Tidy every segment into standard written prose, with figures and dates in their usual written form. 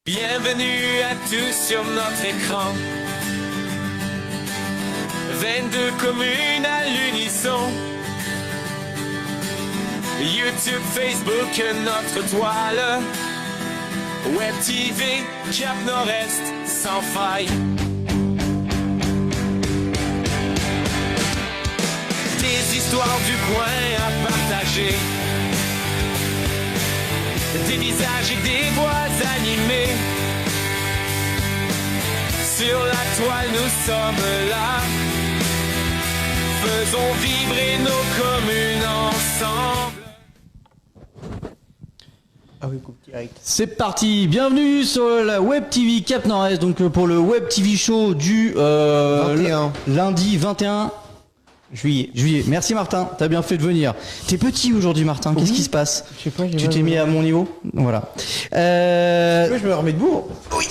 Bienvenue à tous sur notre écran. 22 communes à l'unisson. YouTube, Facebook, notre toile. Web TV, Cap Nord-Est, sans faille. Des histoires du coin à partager. Des visages et des voix animées. Sur la toile, nous sommes là. Faisons vibrer nos communes ensemble. Ah oui, coupe direct. C'est parti, bienvenue sur la Web TV Cap Nord-Est, donc pour le Web TV Show du 21. Lundi 21 juillet. Merci Martin, t'as bien fait de venir. T'es petit aujourd'hui Martin, qu'est-ce qui se passe? Je sais pas, Tu t'es mis à mon niveau? Voilà. Moi, je me remets debout. Oui.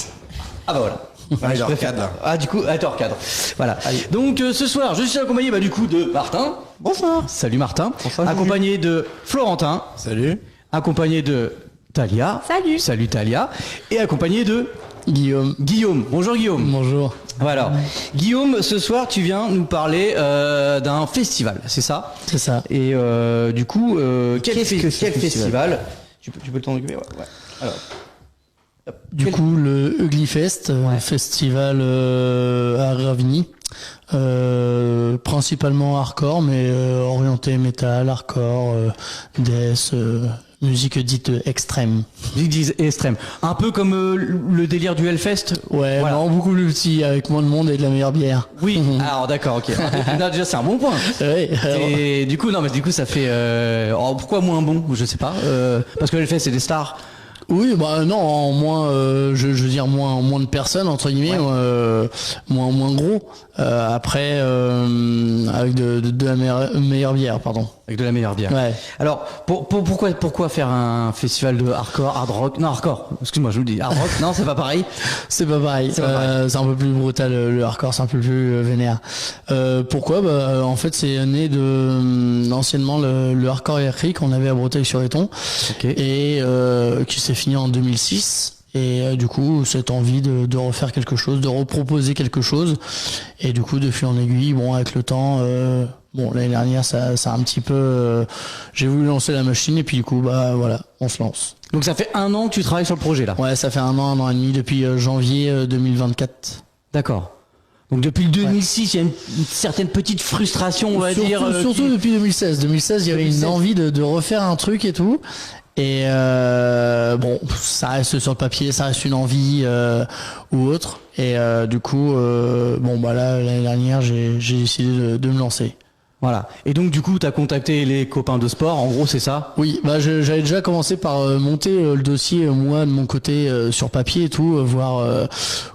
Ah bah voilà. Ah, Je il préfère. recadre. Ah du coup, attends, recadre. Voilà. Donc ce soir, je suis accompagné du coup de Martin. Bonsoir. Salut Martin. Bonsoir, accompagné de Florentin. Salut. Accompagné de Talia. Salut. Salut Talia. Et accompagné de Guillaume. Bonjour Guillaume. Bonjour. Voilà. Guillaume, ce soir, tu viens nous parler d'un festival, c'est ça? C'est ça. Et du coup, quel festival festival? Tu peux le t'en occuper? Ouais. Alors. Du coup, le Ugly Fest, festival à Gravigny, principalement hardcore, mais orienté métal, hardcore, death, musique dite extrême. Musique extrême. Un peu comme le délire du Hellfest. Ouais, Voilà. non, beaucoup plus petit, avec moins de monde et de la meilleure bière. Oui. Alors d'accord, ok. Non, déjà c'est un bon point. Ouais, Et du coup, ça fait. Pourquoi moins bon? Je sais pas. Parce que Hellfest c'est des stars. oui, bah non, en moins, je veux dire moins de personnes entre guillemets, moins gros. Après, avec de la meilleure bière, pardon. Avec de la meilleure bière. Ouais. Alors, pourquoi faire un festival de hardcore, hard rock? Non, hardcore. Excuse-moi, je vous le dis. Hard rock, non, c'est pas pareil. C'est pas pareil. C'est pas pareil. C'est un peu plus brutal le hardcore, c'est un peu plus vénère. Pourquoi? Bah, en fait, c'est né de anciennement le hardcore électrique qu'on avait à Breteuil-sur-Étang, et qui s'est fini en 2006. Et du coup, cette envie de refaire quelque chose, de reproposer quelque chose, et du coup, de fil en aiguille, bon, avec le temps. L'année dernière, ça a un petit peu. J'ai voulu lancer la machine et puis du coup, bah voilà, on se lance. Donc ça fait 1 an que tu travailles sur le projet là. Ouais, ça fait 1 an et demi depuis janvier 2024. D'accord. Donc depuis le 2006, il y a une certaine petite frustration, on va dire. Surtout depuis 2016. 2016, il y avait 2016. une envie de refaire un truc et tout. Et bon, ça reste sur le papier, ça reste une envie ou autre. Et du coup, là, l'année dernière, j'ai décidé de me lancer. Voilà. Et donc du coup, t'as contacté les copains de sport. En gros, c'est ça. Oui, bah j'avais déjà commencé par monter le dossier moi de mon côté sur papier et tout, voir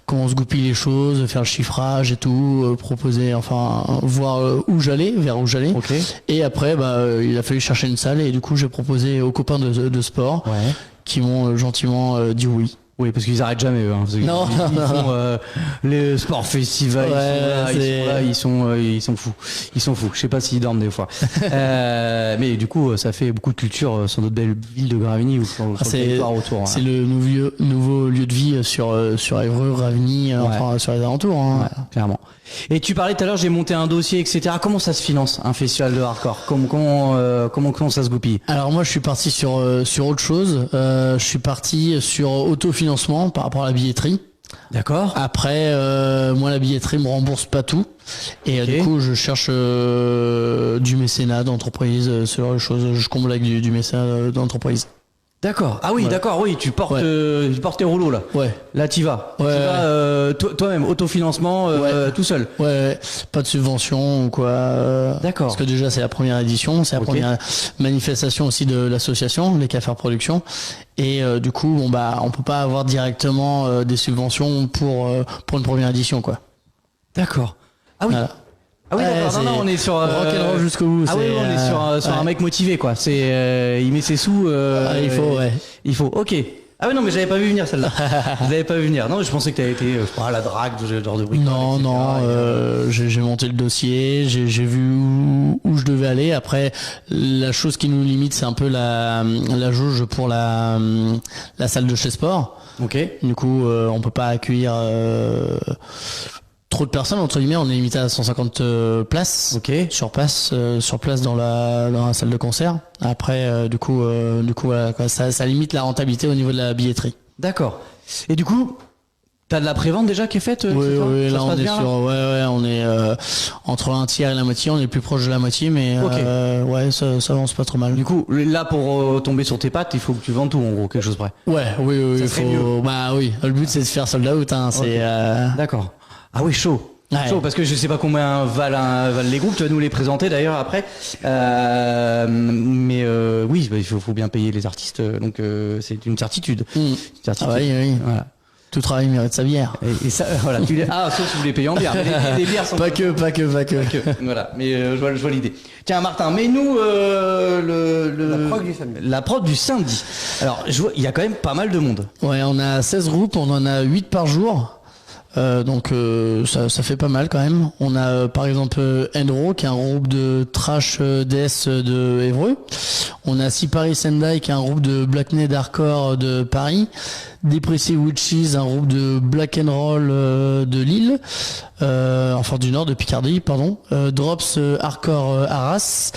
comment se goupillent les choses, faire le chiffrage et tout, proposer, enfin voir vers où j'allais. Ok. Et après, il a fallu chercher une salle et du coup j'ai proposé aux copains de sport qui m'ont gentiment dit oui. Oui, parce qu'ils arrêtent jamais eux. Hein, parce qu'ils Non. font les sports festivals. Ils sont fous. Ils sont fous. Je sais pas s'ils dorment des fois. Mais du coup, ça fait beaucoup de culture sur notre belle ville de Gravigny ou sur le territoire autour. C'est le nouveau lieu de vie sur Évreux, Gravigny, enfin sur les alentours. Hein. Ouais, clairement. Et tu parlais tout à l'heure, j'ai monté un dossier, etc. Comment ça se finance un festival de hardcore? Comment ça se goupille? Alors moi je suis parti sur autre chose. Je suis parti sur autofinancement par rapport à la billetterie. D'accord. Après moi la billetterie me rembourse pas tout et du coup je cherche du mécénat d'entreprise, ce genre de choses. Je comble avec du mécénat d'entreprise. D'accord. Ah oui, Ouais. d'accord, oui, tu portes tes rouleaux là. Ouais. Là t'y vas. Ouais, T'y vas toi-même, autofinancement, tout seul. Ouais, pas de subvention ou quoi. D'accord. Parce que déjà c'est la première édition, c'est la première manifestation aussi de l'association, les Cafés Productions. Et du coup, on peut pas avoir directement des subventions pour une première édition, quoi. D'accord. Ah oui. Voilà. Ah oui, d'accord. c'est Non, on est sur rock'n'roll jusqu'au bout. Ah oui, on est sur un mec motivé quoi. C'est il met ses sous. Il faut, ouais. Il faut. Ok. Ah ouais, non, mais j'avais pas vu venir celle-là. Je l'avais pas vu venir. Non, je pensais que t'avais été à la drague, ce genre de bricolage. Non, j'ai monté le dossier, j'ai vu où je devais aller. Après, la chose qui nous limite, c'est un peu la jauge pour la salle de chez Sport. Ok. Du coup, on peut pas accueillir trop de personnes, entre guillemets. On est limité à 150 places. Ok. Sur place dans la salle de concert. Après, du coup, voilà, quoi, ça limite la rentabilité au niveau de la billetterie. D'accord. Et du coup, t'as de la prévente déjà qui est faite? Oui, ça là se on passe est bien, sur, on est entre un tiers et la moitié. On est plus proche de la moitié, mais Ok. Ça avance pas trop mal. Du coup, là, pour tomber sur tes pattes, il faut que tu vendes tout, en gros, quelque chose près. Oui, Ça il serait faut. mieux. Bah oui, le but c'est de faire sold out. Hein, c'est. D'accord. Ah oui, chaud. Ouais. Chaud, parce que je sais pas combien valent les groupes, tu vas nous les présenter d'ailleurs après. Mais oui, bah, il faut bien payer les artistes, donc c'est une certitude. Une certitude. Ah oui. Voilà. Tout travail mérite sa bière. Et ça, voilà. Sauf si vous les payez en bière. Mais les bières sont Pas que. Voilà, mais je vois l'idée. Tiens, Martin, mets-nous La prog du samedi. La prod du samedi. Alors, je vois, il y a quand même pas mal de monde. Ouais, on a 16 groupes, on en a 8 par jour. Donc ça fait pas mal quand même. On a par exemple Enro qui est un groupe de trash death de Évreux. On a Sipari Sendai qui est un groupe de blacknet hardcore de Paris. Depressive Witches, un groupe de black and roll de Lille, enfin du nord de Picardie, pardon. Drops hardcore Arras.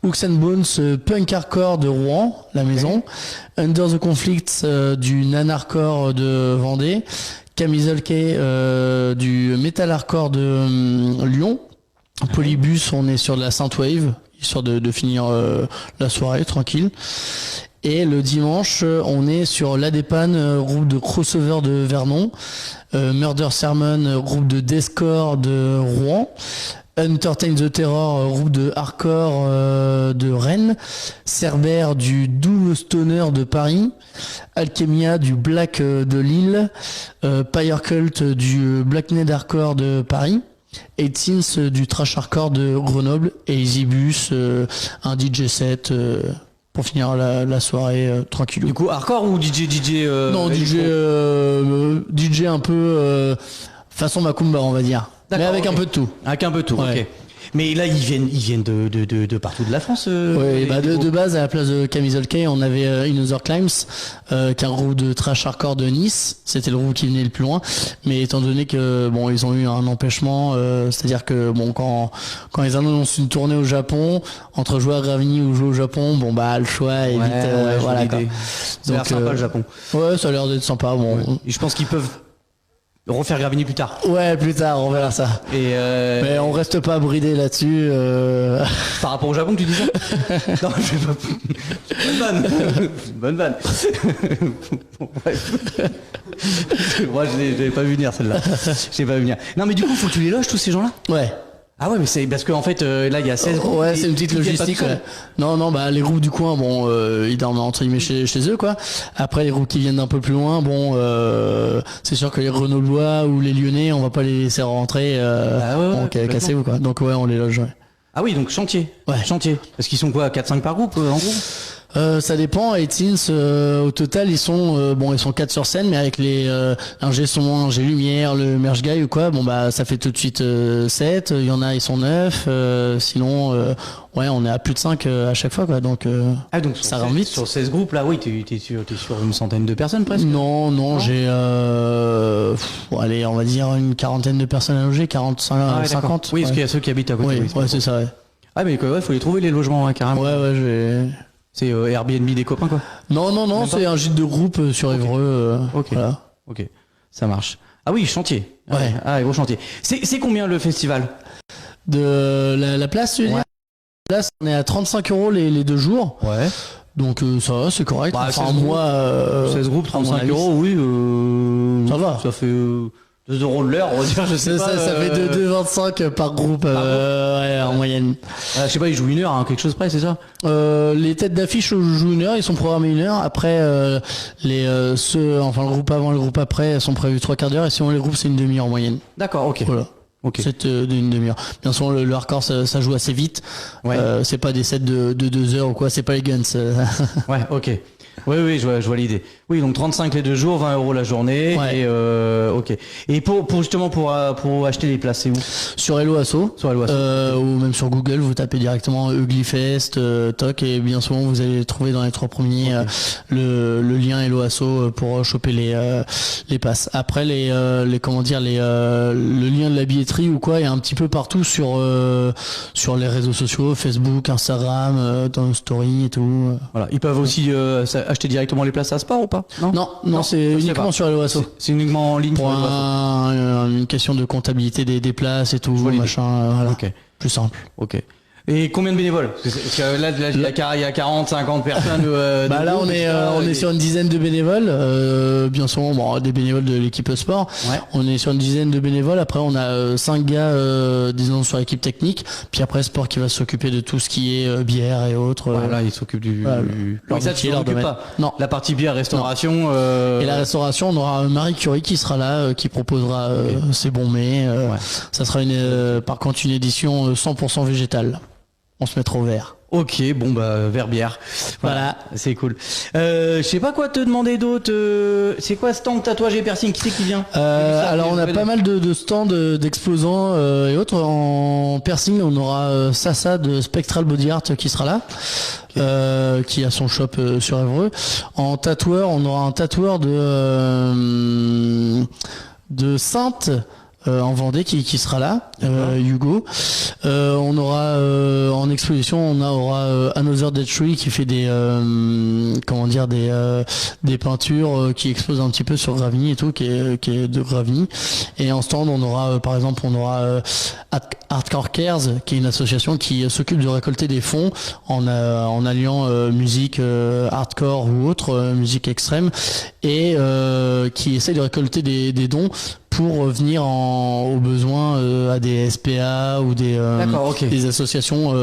Hooks and Bones punk hardcore de Rouen, la maison. Under the Conflict du nan hardcore de Vendée. Camisole K du metal hardcore de Lyon. Polybus, on est sur de la synthwave, histoire de finir la soirée tranquille. Et le dimanche, on est sur La Dépanne, groupe de crossover de Vernon. Murder Sermon, groupe de deathcore de Rouen. Entertain the Terror, groupe de hardcore de Rennes. Cerber du Doom Stoner de Paris. Alchemia du Black de Lille. Pyre Cult du Blacknet hardcore de Paris. 18 du Trash hardcore de Grenoble. Et Easybus, un DJ set pour finir la soirée tranquillou. Du coup, hardcore ou DJ Non, DJ un peu façon Macumba, on va dire. Mais avec ok. un peu de tout. Avec un peu de tout, Ouais. ok. Mais là, ils viennent de partout de la France. Oui, de base, à la place de Camisole K, on avait In Other Climes, qui est un groupe de trash hardcore de Nice. C'était le groupe qui venait le plus loin. Mais étant donné que, bon, ils ont eu un empêchement, c'est-à-dire que, bon, quand ils annoncent une tournée au Japon, entre jouer à Gravigny ou jouer au Japon, bon, bah, le choix est vite, voilà, quoi. Ça a l'air sympa, le Japon. Ouais, ça a l'air d'être sympa, bon. Et je pense qu'ils peuvent refaire Gravigny plus tard. Ouais, plus tard, on verra ça. Et Mais on reste pas bridé là-dessus. par rapport au Japon, tu dis ça? Non, je vais pas. Bonne vanne. Bon, bref. Moi, je l'avais pas vu venir celle-là. Je l'ai pas vu venir. Non, mais du coup, faut que tu les loges tous ces gens-là. Ouais. Ah ouais, mais c'est parce qu'en fait, là, il y a 16 groupes. Ouais, c'est une petite ils viennent pas logistique. tout seuls. Ouais. Non, bah les groupes du coin, bon, ils dorment entre guillemets chez eux, quoi. Après, les groupes qui viennent d'un peu plus loin, bon, c'est sûr que les Grenoblois ou les Lyonnais, on va pas les laisser rentrer. Donc, cassez-vous, quoi. Donc ouais, on les loge. Ouais. Ah oui, donc chantier. Ouais. Chantier. Parce qu'ils sont quoi, 4-5 par groupe, en gros? Ça dépend. Et Teens, au total, ils sont 4 sur scène, mais avec les ingé son, ingé lumière, le merge guy ou quoi, bon bah ça fait tout de suite 7. Il y en a, ils sont 9. Sinon, ouais, on est à plus de 5 à chaque fois, quoi. Donc, Donc ça rentre vite. Sur 16 groupes, là, oui, t'es sur une centaine de personnes presque. Non, j'ai allez, on va dire une quarantaine de personnes à loger, 45, Ah ouais, 50. oui, parce qu'il y a ceux qui habitent à côté. Oui, c'est ça. Ouais, Ah mais quoi, ouais, faut les trouver les logements, carrément. ouais, j'ai. C'est Airbnb des copains, quoi. Non, c'est un gîte de groupe sur Évreux. Ok. Voilà. Ok, ça marche. Ah oui, chantier. Ouais. Ah, gros chantier. C'est combien le festival? De la place, tu veux dire ? La place, on est à 35 € les 2 jours. Ouais. Donc ça va, c'est correct. Bah, enfin, 16 moi, 16 groupes, 35 €, oui. Ça va. Ça fait 2 € de l'heure, on va dire, je sais ça pas. fait 2,25 par groupe, ouais, en moyenne. Je sais pas, ils jouent 1 heure, hein, quelque chose près, c'est ça? Les têtes d'affiche jouent 1 heure, ils sont programmés 1 heure. Après, le groupe avant, le groupe après sont prévus 3/4 d'heure. Et sinon, les groupes, c'est une demi-heure en moyenne. D'accord, ok. Voilà. Ok. C'est une demi-heure. Bien sûr, le hardcore, ça joue assez vite. Ouais. C'est pas des sets de 2 heures ou quoi, c'est pas les Guns. Ouais, ok. Oui, je vois l'idée. Oui, donc 35 les 2 jours, 20 € la journée. Ouais. Et ok. Et pour justement pour acheter les places, c'est où? Sur Hello Asso. Sur Hello Asso. Ou même sur Google, vous tapez directement Uglyfest, TOC, et bien souvent vous allez trouver dans les 3 premiers le lien Hello Asso pour choper les passes. Après le lien de la billetterie ou quoi est un petit peu partout sur les réseaux sociaux, Facebook, Instagram, dans nos stories et tout. Voilà. Ils peuvent aussi acheter directement les places à Sport ou pas? Non, c'est uniquement sur Hello Asso. C'est uniquement en ligne Pour sur Hello Asso. une question de comptabilité des places et tout, machin, voilà. Ok. Plus simple. Ok. Et combien de bénévoles? Parce que là, il y a 40, 50 personnes. Là, on est sur une dizaine de bénévoles. Bien souvent, des bénévoles de l'équipe sport. Ouais. On est sur une dizaine de bénévoles. Après, on a 5 gars, disons, sur l'équipe technique. Puis après, sport qui va s'occuper de tout ce qui est bière et autres. Voilà, il s'occupe du. Leur ça, métier, tu leur t'occupes domaine. pas. Non. La partie bière, restauration. Et la restauration, on aura Marie Curie qui sera là, qui proposera ses bons mets. Ça sera par contre une édition 100% végétale. On se mettra au vert. Ok, bon vert bière. Voilà. C'est cool. Je sais pas quoi te demander d'autre. C'est quoi stand tatouage et piercing? Qui c'est qui vient? Alors on a pas mal de stands d'exposants et autres. En piercing, on aura Sasa de Spectral Body Art qui sera là. Qui a son shop sur Évreux. En tatoueur, on aura un tatoueur de Sainte en Vendée qui sera là, Hugo. On aura en exposition, on aura Another Dead Tree qui fait des peintures qui exposent un petit peu sur Gravigny et tout, qui est de Gravigny. Et en stand, on aura par exemple Hardcore Cares, qui est une association qui s'occupe de récolter des fonds en alliant musique hardcore ou autre, musique extrême, et qui essaie de récolter des dons pour venir aux besoins à des SPA ou des associations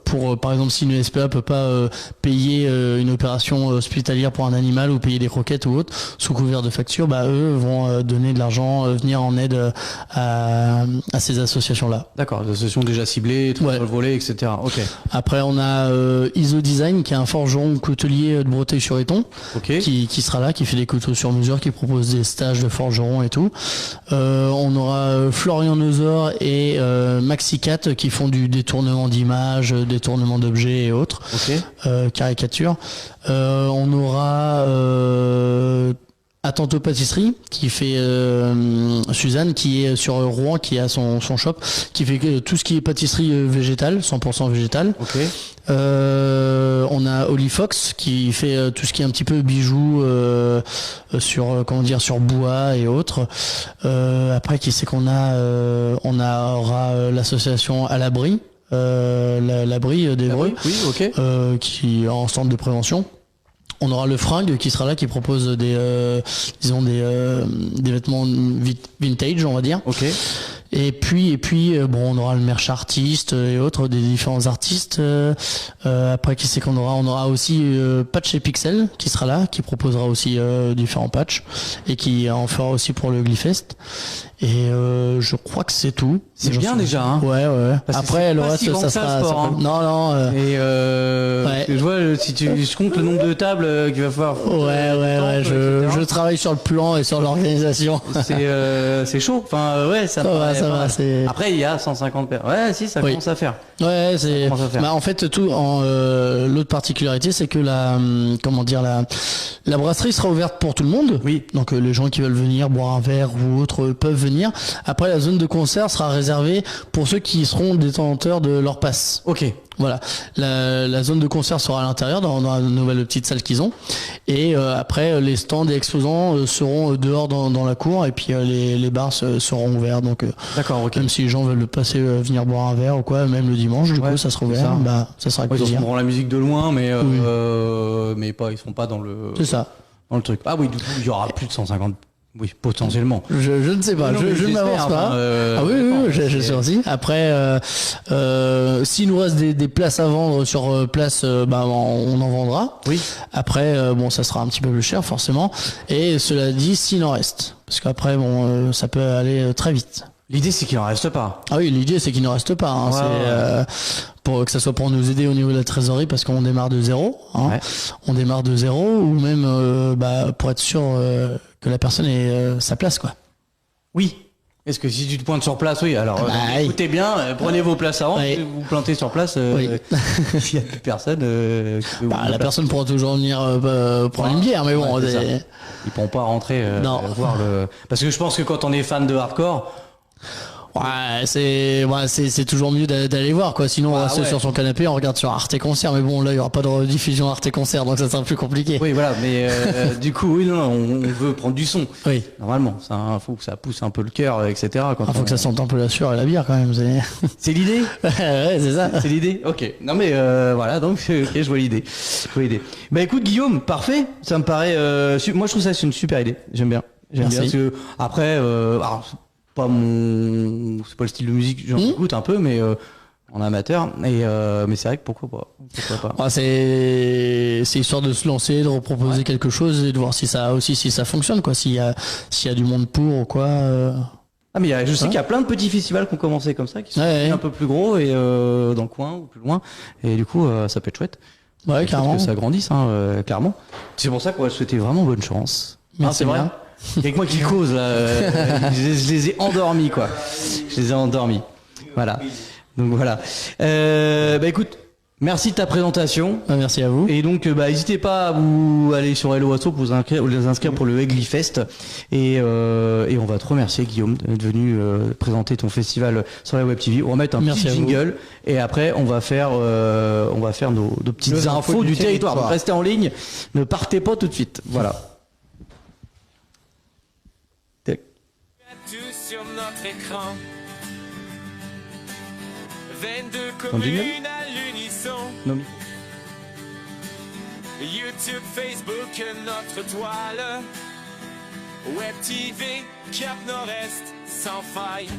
pour par exemple si une SPA peut pas payer une opération hospitalière pour un animal ou payer des croquettes ou autre sous couvert de facture, eux vont donner de l'argent, venir en aide à ces associations là. D'accord, des associations déjà ciblées, tout sur le volet, etc. Ok. Après on a ISO Design qui est un forgeron coutelier de Breteuil-sur-Étang, qui sera là, qui fait des couteaux sur mesure, qui propose des stages de forgeron et tout. On aura Florian Nosor et Maxicat qui font du détournement d'images, détournement d'objets et autres, caricature. On aura Atento Pâtisserie qui fait Suzanne qui est sur Rouen, qui a son shop, qui fait tout ce qui est pâtisserie végétale, 100% végétale. On a Oli Fox qui fait tout ce qui est un petit peu bijoux sur bois et autres. Après, qui c'est qu'on a on aura l'association À l'abri, l'abri d'Évreux, qui est en centre de prévention. On aura le Fringue qui sera là, qui propose des vêtements vintage, on va dire. Et puis on aura le merch artiste et autres, des différents artistes. Après, qui c'est qu'on aura? On aura aussi Patch et Pixel qui sera là, qui proposera aussi différents patchs et qui en fera aussi pour le Glyfest. Et je crois que c'est tout. C'est bien déjà, hein. Ouais. Après, le reste, ça sera. Non. Et je vois si je compte le nombre de tables qu'il va falloir. Ouais. Je travaille sur le plan et sur l'organisation. C'est chaud. Enfin, ça va. Après, il y a 150 personnes. Ouais, si, ça commence à faire. Ouais, c'est. En fait, l'autre particularité, c'est que la brasserie sera ouverte pour tout le monde. Oui. Donc les gens qui veulent venir boire un verre ou autre peuvent venir. Après, la zone de concert sera réservée pour ceux qui seront détenteurs de leur passe. Voilà, la zone de concert sera à l'intérieur dans la nouvelle petite salle qu'ils ont, et après les stands et exposants seront dehors dans la cour, et puis les bars seront ouverts. Donc même si les gens veulent passer venir boire un verre ou quoi, même le dimanche, du coup ça sera ouvert. Ça sera avec plaisir. Ils entendront la musique de loin, mais ils seront pas dans le. C'est ça. Dans le truc. Ah oui, du coup il y aura plus de 150. Oui, potentiellement. Je ne sais pas, je ne m'avance pas. Je sais aussi. Après, s'il nous reste des places à vendre sur place, on en vendra. Oui. Après, ça sera un petit peu plus cher forcément. Et cela dit, s'il en reste, parce qu'après, ça peut aller très vite. L'idée, c'est qu'il en reste pas. Ah oui, l'idée, c'est qu'il ne reste pas. Hein. C'est pour que ça soit pour nous aider au niveau de la trésorerie, parce qu'on démarre de zéro. Hein. Ouais. On démarre de zéro, ou même pour être sûr que la personne ait sa place, quoi. Oui. Est-ce que si tu te pointes sur place, oui. Alors, écoutez bien, prenez vos places avant. Si vous plantez sur place, il n'y a plus personne. La personne pourra toujours venir prendre une bière, mais bon, ils pourront pas rentrer voir le. Parce que je pense que quand on est fan de hardcore. C'est toujours mieux d'aller voir, quoi. Sinon, on reste sur son canapé, on regarde sur Arte Concert, mais bon, là, il y aura pas de diffusion Arte Concert, donc ça sera plus compliqué. Oui, voilà, mais du coup, oui, non, on veut prendre du son. Oui. Normalement, faut que ça pousse un peu le cœur, etc. Faut que ça sente un peu la sueur et la bière, quand même. C'est l'idée. Ouais, c'est ça. C'est l'idée. Ok. Non, mais voilà, donc je vois l'idée. Bah écoute, Guillaume, parfait. Ça me paraît. Moi, je trouve ça c'est une super idée. J'aime bien. Parce que après, c'est pas le style de musique, j'en écoute un peu, mais en amateur. Mais c'est vrai que pourquoi pas. C'est histoire de se lancer, de reproposer quelque chose et de voir si ça fonctionne, quoi. S'il y a du monde pour ou quoi. Ah mais je sais qu'il y a plein de petits festivals qui ont commencé comme ça, qui sont un peu plus gros et dans le coin ou plus loin. Et du coup, ça peut être chouette. Ouais, carrément. Que ça grandisse, clairement. C'est pour ça qu'on va souhaiter vraiment bonne chance. C'est vrai. Il y a que moi qui cause là. Je les ai endormis, quoi. Voilà. Donc voilà. Écoute, merci de ta présentation. Merci à vous. Et donc n'hésitez pas à vous aller sur Hello Asso pour vous inscrire pour le Egli Fest. Et on va te remercier, Guillaume, d'être venu présenter ton festival sur la Web TV. On va mettre un petit jingle et après on va faire nos petites infos du territoire. Donc restez en ligne, ne partez pas tout de suite. Voilà. Sur notre écran 22 communes à l'unisson. YouTube, Facebook, notre toile. Web TV, Cap Nord-Est, sans faille.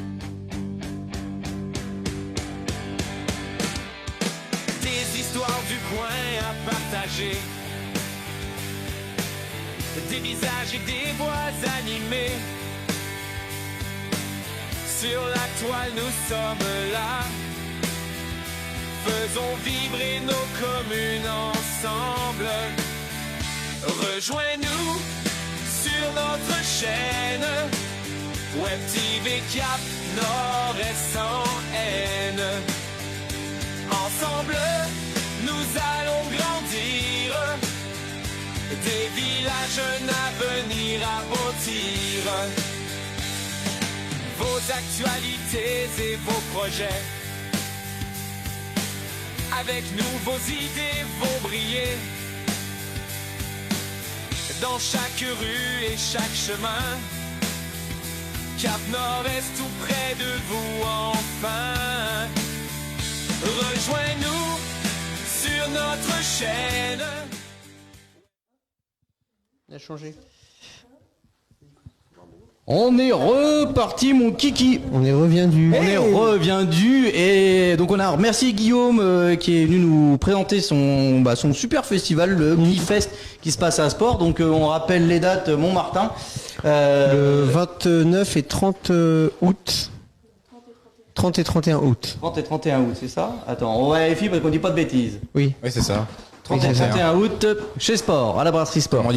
Des histoires du coin à partager. Des visages et des voix animées. Sur la toile, nous sommes là. Faisons vibrer nos communes ensemble. Rejoins-nous sur notre chaîne. Web TV Cap Nord-Est sans haine. Ensemble, nous allons grandir. Des villages, un avenir à bâtir. Vos actualités et vos projets. Avec nous, vos idées vont briller. Dans chaque rue et chaque chemin. Cap Nord-Est tout près de vous enfin. Rejoins-nous sur notre chaîne. Il a changé. On est reparti, mon kiki. On est reviendu. Et donc on a remercié Guillaume qui est venu nous présenter son super festival, le Fest, qui se passe à Sport. Donc on rappelle les dates, Montmartin. Le 29 et 30 août. 30 et 31 août. 30 et 31 août, c'est ça? Attends, on va vérifier parce qu'on dit pas de bêtises. Oui, c'est ça. 30 et 31 août, chez Sport, à la brasserie Sport.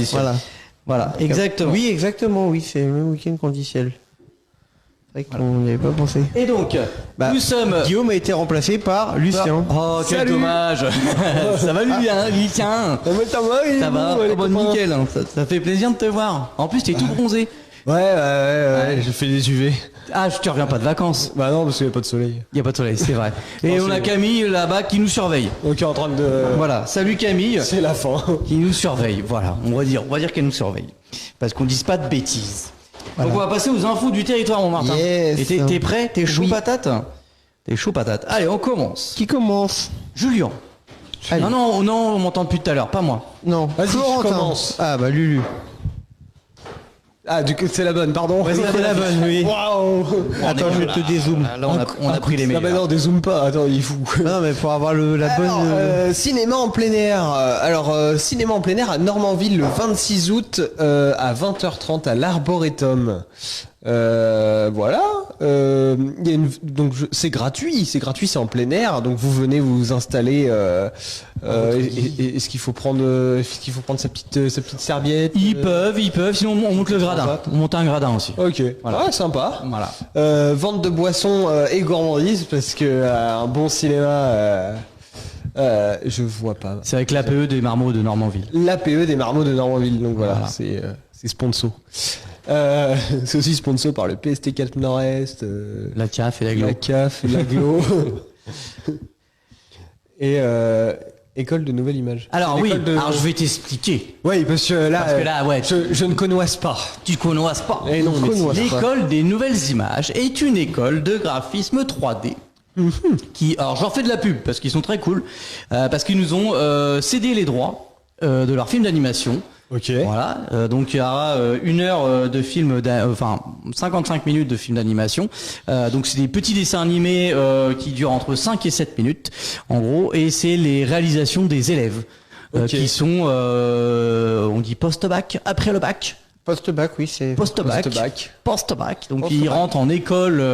Voilà, exactement. Oui, exactement, oui, c'est le même week-end qu'on dit ciel. C'est vrai qu'on n'y avait pas pensé. Et donc, nous sommes... Guillaume a été remplacé par Lucien. Oh, quel dommage. Ça va Lucien. Ça va, nickel. Ça fait plaisir de te voir. En plus, t'es tout bronzé. Ouais, je fais des UV. Ah, tu reviens pas de vacances. Bah non, parce qu'il n'y a pas de soleil. Il n'y a pas de soleil, c'est vrai. Et on a Camille là-bas qui nous surveille. Donc en train de... Voilà, salut Camille. C'est la fin. Qui nous surveille, voilà. On va dire qu'elle nous surveille. Parce qu'on ne dise pas de bêtises. Voilà. Donc on va passer aux infos du territoire, mon Martin. Yes. Et t'es prêt? T'es chaud patate? T'es chaud patate. Allez, on commence. Qui commence? Julien. Non, on m'entend depuis tout à l'heure, pas moi. Non, vas-y, je commence. Ah bah Lulu. Ah, du coup, c'est la bonne, pardon. Ouais, c'est la bonne, oui. Waouh. Attends, je te dézoome. Là, on a pris les meilleurs. Non, mais non, dézoome pas. Attends, il est fou. Non, mais pour avoir la bonne... cinéma en plein air. Cinéma en plein air à Normanville le 26 août à 20h30 à l'Arboretum. Voilà. Il y a c'est gratuit, c'est en plein air. Donc vous venez vous installer. Est-ce qu'il faut prendre, sa petite serviette? Ils peuvent. Sinon on monte le gradin. On monte un gradin aussi. Ok. Voilà. Ah, sympa. Voilà. Vente de boissons et gourmandise parce que un bon cinéma. Je vois pas. C'est avec l'APE des Marmots de Normanville. L'APE des Marmots de Normanville. Donc voilà. C'est sponsor. C'est aussi sponsor par le PST4 Nord-Est, La CAF et la GLO. la CAF et la GLO. Et école de nouvelle image. Alors C'est oui, l'école de- alors je vais t'expliquer. Oui, parce que là, ouais, je ne connoisse pas. tu connoisses pas. Eh non, mais si. L'école des nouvelles images est une école de graphisme 3D. Qui, alors j'en fais de la pub parce qu'ils sont très cool, parce qu'ils nous ont cédé les droits de leur film d'animation. Ok. Voilà, donc il y aura 1 heure de film, 55 minutes de film d'animation. Donc c'est des petits dessins animés qui durent entre 5 et 7 minutes, en gros, et c'est les réalisations des élèves Ok. qui sont, on dit post-bac, après le bac. Post-bac, oui, c'est. Post-bac. Post-bac. Donc Post-bac. ils rentrent en école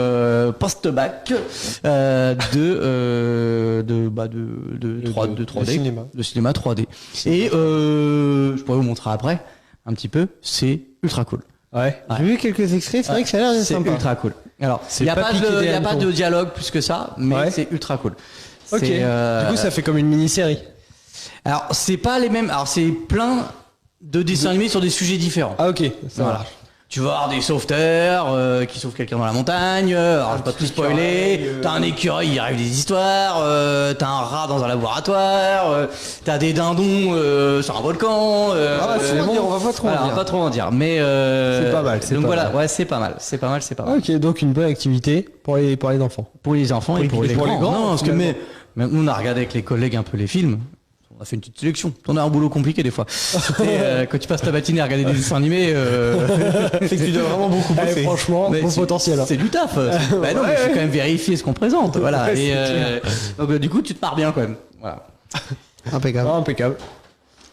post-bac de 3D, cinéma. de cinéma 3D. Et je pourrais vous montrer après un petit peu. C'est ultra cool. Ouais. J'ai vu quelques extraits, c'est vrai que ça a l'air d'être C'est sympa. ultra cool. Alors C'est il n'y a pas pas piqué des de, y a pas hannetons. de dialogue plus que ça, mais Ouais. c'est ultra cool. Ok. C'est, Du coup, ça fait comme une mini-série. alors c'est pas les mêmes. Alors c'est plein de dessins animés sur des sujets différents. Ah ok. Ça Voilà. marche. Tu vas avoir des sauveteurs qui sauvent quelqu'un dans la montagne. Alors je vais pas tout spoiler. T'as un écureuil, il arrive des histoires. T'as un rat dans un laboratoire. T'as des dindons sur un volcan. c'est bon, on va pas trop en voilà, on dire. va pas trop en dire. Mais C'est pas mal, c'est donc pas voilà, mal. ouais, c'est pas mal. C'est pas mal. Ok, donc une bonne activité pour les enfants. Pour les enfants et pour les pour les grands. grands, Non, parce que finalement. mais nous on a regardé avec les collègues un peu les films. On a fait une petite sélection. On a un boulot compliqué des fois. C'était, quand tu passes ta matinée à regarder des dessins animés, C'est que tu dois vraiment beaucoup bosser. Franchement, mais bon c'est- potentiel. Hein. C'est du taf. Bah non, mais il faut quand même vérifier ce qu'on présente. Voilà. Ouais, Et c'est donc du coup, tu te marres bien quand même. Voilà. Impeccable. Ah, impeccable.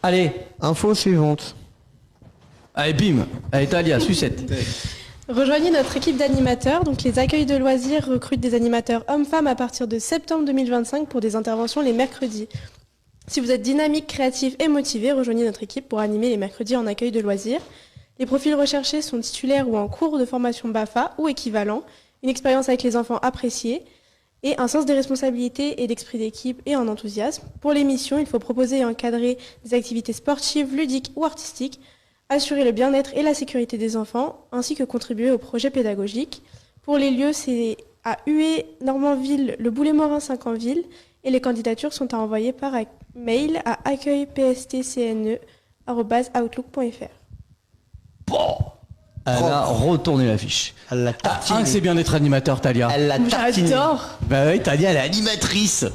Allez, Info suivante. allez, bim. Allez, Talia, sucette. Rejoignez notre équipe d'animateurs. Donc, les accueils de loisirs recrutent des animateurs hommes-femmes à partir de septembre 2025 pour des interventions les mercredis. Si vous êtes dynamique, créatif et motivé, rejoignez notre équipe pour animer les mercredis en accueil de loisirs. Les profils recherchés sont titulaires ou en cours de formation BAFA ou équivalent, une expérience avec les enfants appréciée et un sens des responsabilités et d'esprit d'équipe et un enthousiasme. Pour l'émission, il faut proposer et encadrer des activités sportives, ludiques ou artistiques, assurer le bien-être et la sécurité des enfants, ainsi que contribuer au projet pédagogique. Pour les lieux, c'est à Hué, Normanville, le Boulet-Morin, Saint-Canville, et les candidatures sont à envoyer par mail à accueilpstcne@outlook.fr. Elle a retourné la fiche. Un, que c'est bien d'être animateur, Talia. J'adore. Bah oui, Talia, elle est animatrice.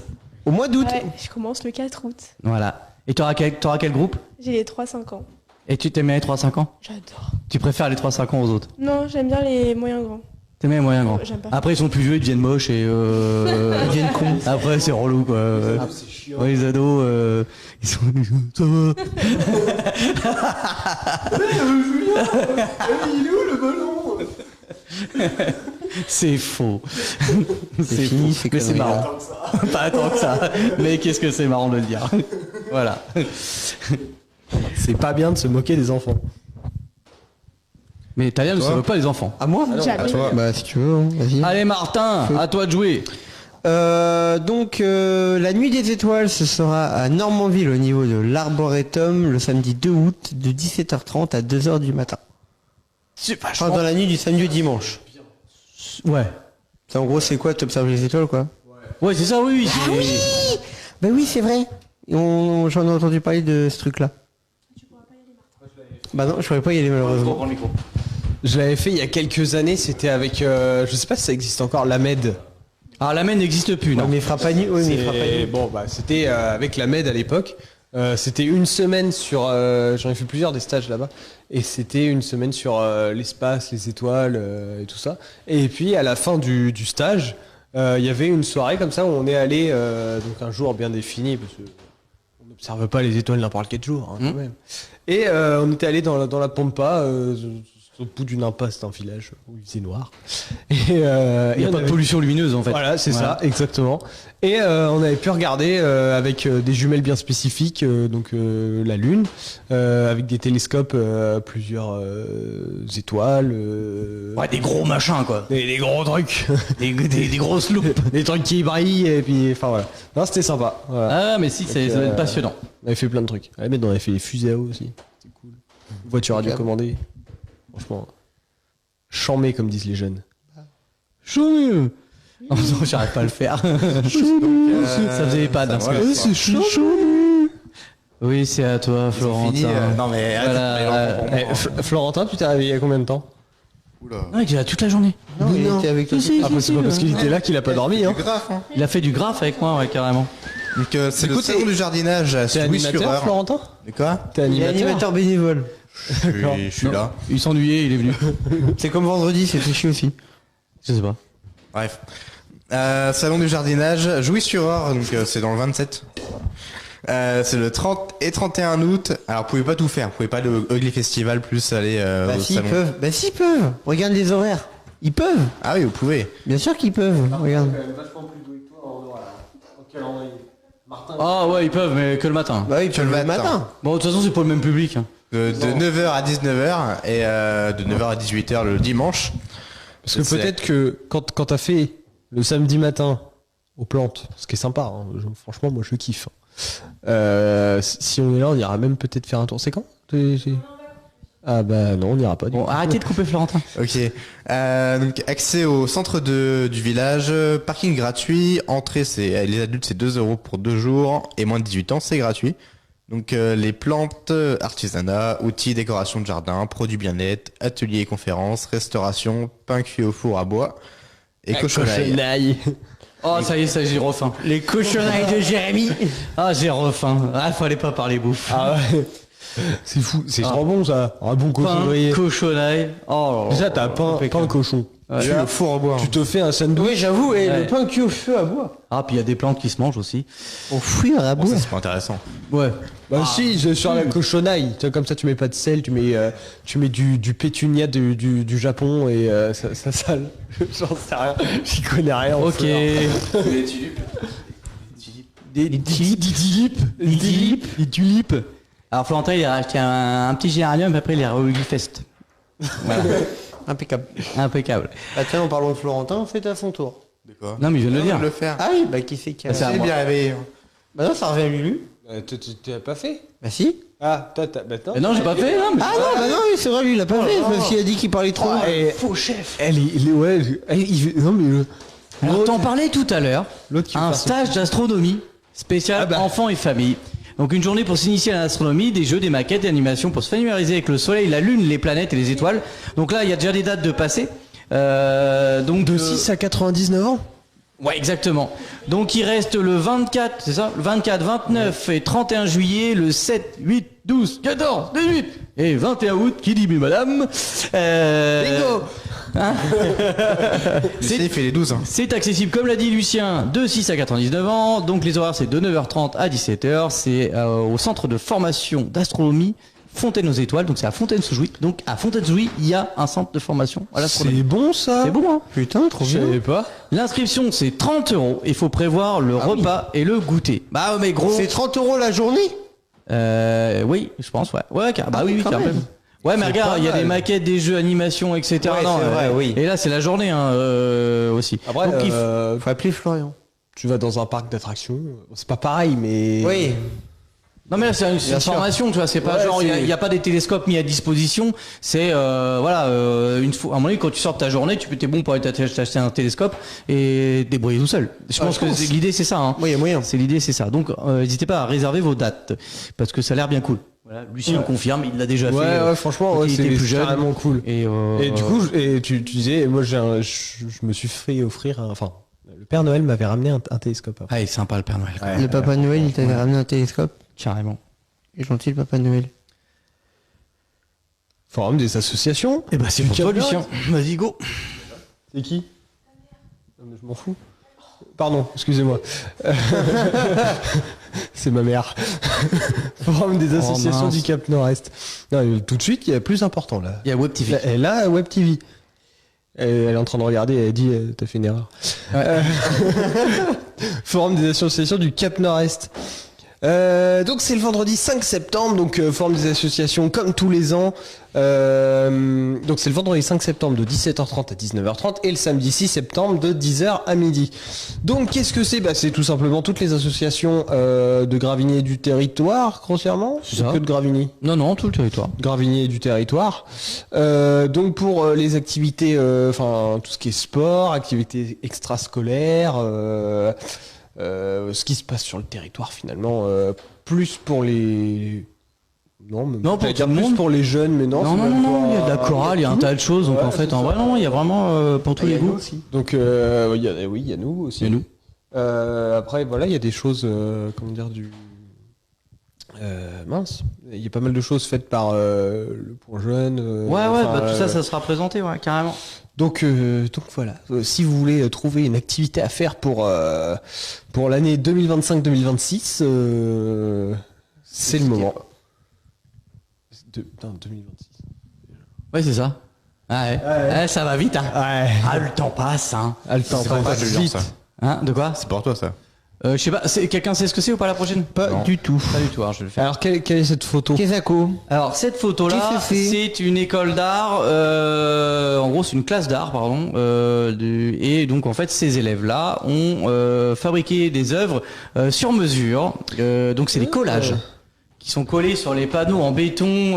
Au mois d'août. Ouais, je commence le 4 août. Voilà. Et t'auras quel groupe? J'ai les 3-5 ans. Et tu t'aimais les 3-5 ans? J'adore. Tu préfères les 3-5 ans aux autres? Non, j'aime bien les moyens grands. T'aimais les moyens grands? J'aime pas. Après, ils sont plus vieux, ils deviennent moches et ils deviennent cons. Après, c'est relou, quoi. Ouais, les ados, ils sont... Ça va. C'est faux. C'est fini, faux. c'est Mais c'est conneries, marrant. Pas tant que ça. Mais qu'est-ce que c'est marrant de le dire. Voilà. C'est pas bien de se moquer des enfants. Mais Talia ne se veut pas les enfants. À moi Jamais. Toi, bah si tu veux, hein, vas-y. Allez Martin, à toi de jouer. Donc la nuit des étoiles, ce sera à Normanville au niveau de l'Arboretum le samedi 2 août de 17h30 à 2h du matin. C'est Enfin, dans la nuit du samedi au dimanche. Ouais. Ça, en gros, c'est quoi? T'observes les étoiles, quoi? Ouais, c'est ça, oui. Bah oui, c'est vrai. J'en ai entendu parler de ce truc-là. Bah non, je pourrais pas y aller malheureusement. Prends le micro. Je l'avais fait il y a quelques années, c'était avec, je sais pas si ça existe encore, la MED. Alors la main n'existe plus, non. Mais Frappani, oui, mais Frappani. Bon, bah, c'était avec la MED à l'époque. C'était une semaine sur, j'en ai fait plusieurs des stages là-bas, et c'était une semaine sur l'espace, les étoiles et tout ça. Et puis à la fin du stage, il y avait une soirée comme ça où on est allé, donc un jour bien défini, parce que on n'observe pas les étoiles n'importe quel jour, hein, quand même. Et on était allé dans la Pampa, au bout d'une impasse d'un village où il faisait noir. Et Il n'y a pas de pollution lumineuse en fait. Voilà, c'est ça, exactement. Et on avait pu regarder avec des jumelles bien spécifiques, donc la Lune, avec des télescopes, plusieurs étoiles. Ouais, des gros machins quoi. Des gros trucs. Des grosses loupes. Des trucs qui brillent, et puis, enfin voilà. Non, c'était sympa. Voilà. Ah, mais si, ça va être passionnant. On avait fait plein de trucs. Ah, mais on avait fait les fusées à eau aussi. C'était cool. Voiture radiocommandée. Franchement, chambé comme disent les jeunes. Chambé. Oh, non, j'arrête pas à le faire. Ça faisait pas d'un c'est chaud. Oui, c'est à toi, Florentin. Fini, non mais Voilà, Florentin, tu t'es réveillé il y a combien de temps? Ouais, il est là toute la journée. Non, il était avec toi. Si, Après, c'est pas parce qu'il était là qu'il a pas dormi. Hein. grave. Hein. Il a fait du graphe avec moi, ouais, carrément. Donc c'est le salon du jardinage à T'es Louis-sur-Eure. animateur, Florentin? De quoi? T'es Il est animateur bénévole. Je suis là. Il s'ennuyait, il est venu. C'est comme vendredi, c'est fichu aussi. Je sais pas. Bref. Salon du jardinage, Jouy-sur-Eure, donc c'est dans le 27. C'est le 30 et 31 août. Alors, vous pouvez pas tout faire. Vous pouvez pas le Ugly Festival plus aller Bah au si, ils salon. peuvent. Bah si, ils peuvent. Regarde les horaires. Ils peuvent. Ah oui, vous pouvez. Bien sûr qu'ils peuvent. Regarde. Ah ouais, ils peuvent, mais que le matin. Bah oui, ils peuvent le le matin. matin. Bon, de toute façon, c'est pas le même public. Hein. De 9h à 19h et de 9h à 18h le dimanche. Parce que C'est- peut-être que quand t'as fait le samedi matin aux plantes, ce qui est sympa, hein, franchement, moi je kiffe. Si on est là, on ira même peut-être faire un tour. C'est quand? Ah bah non, on n'ira pas. Du Bon, coup. arrêtez de couper Florentin. Ok. Donc accès au centre du village, parking gratuit, entrée c'est les adultes c'est 2 € pour 2 jours et moins de 18 ans c'est gratuit. Donc les plantes, artisanat, outils, décoration de jardin, produits bien-être, ateliers et conférences, restauration, pain cuit au four à bois et cochonaille. Cochonaille. Oh, ça y est, ça j'ai refaim. Les cochonnailles de Jérémy. Ah, j'ai refaim. Ah, fallait pas parler bouffe. Ah ouais. C'est fou, c'est trop bon ça. Un bon cochon Pain, grillé. cochonaille. Oh, Déjà t'as pain cochon. Tu le four à bois. Tu te fais un sandwich. Oui, j'avoue, et Ouais. le pain cuit au feu à bois. Ah, puis il y a des plantes qui se mangent aussi. Au fruit à Bon, bois. ça c'est pas intéressant. Ouais. Bah si, sur la cochonaille. Tu vois, comme ça tu mets pas de sel, tu mets du pétunia du Japon et ça sale. J'en sais rien. J'y connais rien. en Ok. fleurs. Des tulipes. Des tulipes. Alors, Florentin, il a acheté un petit géranium, et après, il est au Fest. Voilà. Impeccable. Impeccable. Bah tiens, en parlant de Florentin, c'est à son tour. De quoi? Non, mais je viens de le dire. Le faire. Ah oui, bah qui c'est qui a... C'est à C'est moi. bien réveillé. Bah non, ça revient à Lulu. Tu l'as pas fait? Bah si. Ah, toi t'as. Bah, Mais non, j'ai pas fait, non, mais Ah non, bah non, oui, c'est vrai, lui, il a pas fait, même s'il a dit qu'il parlait trop. Faux chef. Non mais Alors, t'en parlais tout à l'heure. l'autre qui Un part- stage d'astronomie spécial Ah bah. enfants et famille. Donc une journée pour s'initier à l'astronomie, des jeux, des maquettes, des animations pour se familiariser avec le soleil, la lune, les planètes et les étoiles. Donc là, il y a déjà des dates de passé. Donc de 6 à 99 ans. Ouais, exactement. Donc il reste le 24, c'est ça? Le 24, 29 et 31 juillet, le 7, 8, 12, 14, 18 et 21 août, qui dit mais madame. Bingo. Il fait les 12. Hein. C'est accessible, comme l'a dit Lucien, de 6 à 99 ans. Donc les horaires, c'est de 9h30 à 17h. C'est au centre de formation d'astronomie Fontaine aux Étoiles. Donc c'est à Fontaine-sous-Jouy. Donc à Fontaine-sous-Jouy, il y a un centre de formation à l'astronomie. C'est bon ça. C'est bon, hein? Putain, trop Je bien. savais pas. L'inscription, c'est 30 €. Il faut prévoir le repas et le goûter. Bah mais gros. C'est 30 € la journée. Oui, je pense, ouais. Ouais, bah oui, quand quand même. même. Ouais, mais C'est regarde, pas il y a mal. des maquettes, des jeux, animations, etc. Ouais, c'est vrai, oui. Et là, c'est la journée hein, aussi. Après, Donc, il Faut appeler Florian. tu vas dans un parc d'attractions, c'est pas pareil, mais. Oui. Non mais là c'est une sûr. formation, tu vois, c'est pas Ouais, genre il c'est- y a pas des télescopes mis à disposition, c'est voilà une fois à un moment donné quand tu sors de ta journée, t'es bon pour aller t'acheter un télescope et te débrouiller tout seul. Je pense que l'idée c'est ça hein. Oui, il y a moyen. C'est l'idée c'est ça. Donc n'hésitez pas à réserver vos dates parce que ça a l'air bien cool. Voilà, Lucien confirme, il l'a déjà fait. Ouais, franchement, quand ouais, il était c'est plus jeune. carrément cool. Et Du coup, tu disais, moi, je me suis fait offrir enfin, le Père Noël m'avait ramené un télescope. après. ah, il est sympa le Père Noël. quoi. Le Papa Noël, il t'avait ramené un télescope. Carrément. Il est gentil, le Papa Noël. Forum des associations. Et bah c'est pour toi Lucien. Vas-y go. C'est qui? Non, mais je m'en fous. Pardon, excusez-moi. C'est ma mère. Forum des associations du Cap Nord-Est. Non, tout de suite, il y a plus important là. Il y a Web TV. Là, Web TV. Elle est en train de regarder, elle dit t'as fait une erreur. Ouais. Forum des associations du Cap Nord-Est. Donc c'est le vendredi 5 septembre, donc forum des associations comme tous les ans. Donc c'est le vendredi 5 septembre de 17h30 à 19h30 et le samedi 6 septembre de 10h à midi. Donc qu'est-ce que c'est ? C'est tout simplement toutes les associations de Gravigny du territoire, grossièrement. C'est ça. Que de Gravigny. Non, tout le territoire. Gravigny du territoire. Donc pour les activités, enfin tout ce qui est sport, activités extrascolaires, ce qui se passe sur le territoire finalement, plus pour les... Non, pour dire tout le plus monde. pour les jeunes, mais non. Non, il y a de la chorale, il y a un tas de choses, donc Ouais, en fait, c'est en vrai, non, il y a vraiment pour tous les goûts. Donc il y a nous aussi. Il y a nous. Après voilà, il y a des choses, comment dire, mince, il y a pas mal de choses faites par le point jeune. Tout ça sera présenté, ouais, carrément. Donc voilà, si vous voulez trouver une activité à faire pour l'année 2025-2026, c'est le moment. Putain, 2026. Ouais, c'est ça. Ouais, ça va vite, hein. Ouais. Ah, le temps passe, hein. Le temps C'est pour toi, passe Julien, vite. ça. Hein, de quoi? C'est pour toi, ça. Je sais pas, quelqu'un sait ce que c'est ou pas la prochaine? Pas Non. du tout. Pas du tout, alors je vais le faire. Alors quelle est cette photo? Kesako. Alors cette photo-là, Qu'est-ce que c'est c'est une école d'art, en gros c'est une classe d'art, pardon, et donc en fait ces élèves-là ont fabriqué des œuvres sur mesure, donc c'est des collages qui sont collés sur les panneaux en béton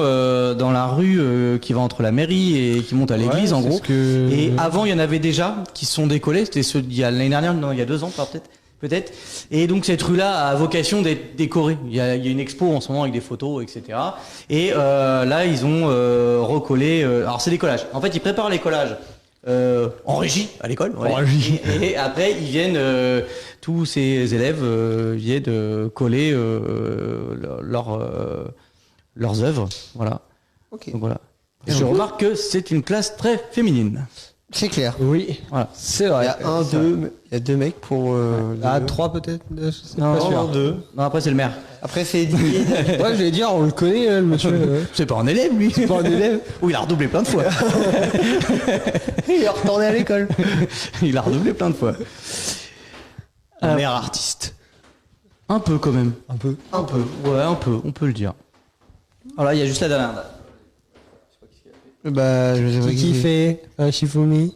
dans la rue qui va entre la mairie et qui monte à l'église en gros. Et avant il y en avait déjà qui sont décollés, c'était ceux d'il y a l'année dernière, non il y a 2 ans peut-être. Et donc cette rue-là a vocation d'être décorée. Il y a une expo en ce moment avec des photos, etc. Et là, ils ont recollé. Alors c'est des collages. En fait, ils préparent les collages en régie à l'école. Ouais. En régie. Et après, ils viennent. Tous ces élèves viennent coller leurs œuvres. Voilà. Ok. Donc voilà. Et je remarque que c'est une classe très féminine. C'est clair. Oui, Voilà. c'est Il vrai. y a il y a 2 mecs pour. Ah, le- 3 peut-être. Je sais Non, pas sûr. non, 2. Non, après c'est le maire. Après c'est Didier. Ouais, je vais dire, on le connaît, le monsieur. C'est pas un élève lui. C'est pas un élève. Oui, il a redoublé plein de fois. Il est retourné à l'école. Il a redoublé plein de fois. Un maire artiste. Un peu quand même. Un peu. Ouais, un peu, on peut le dire. Voilà, il y a juste la dernière. Je sais pas Qui fait un Shifumi?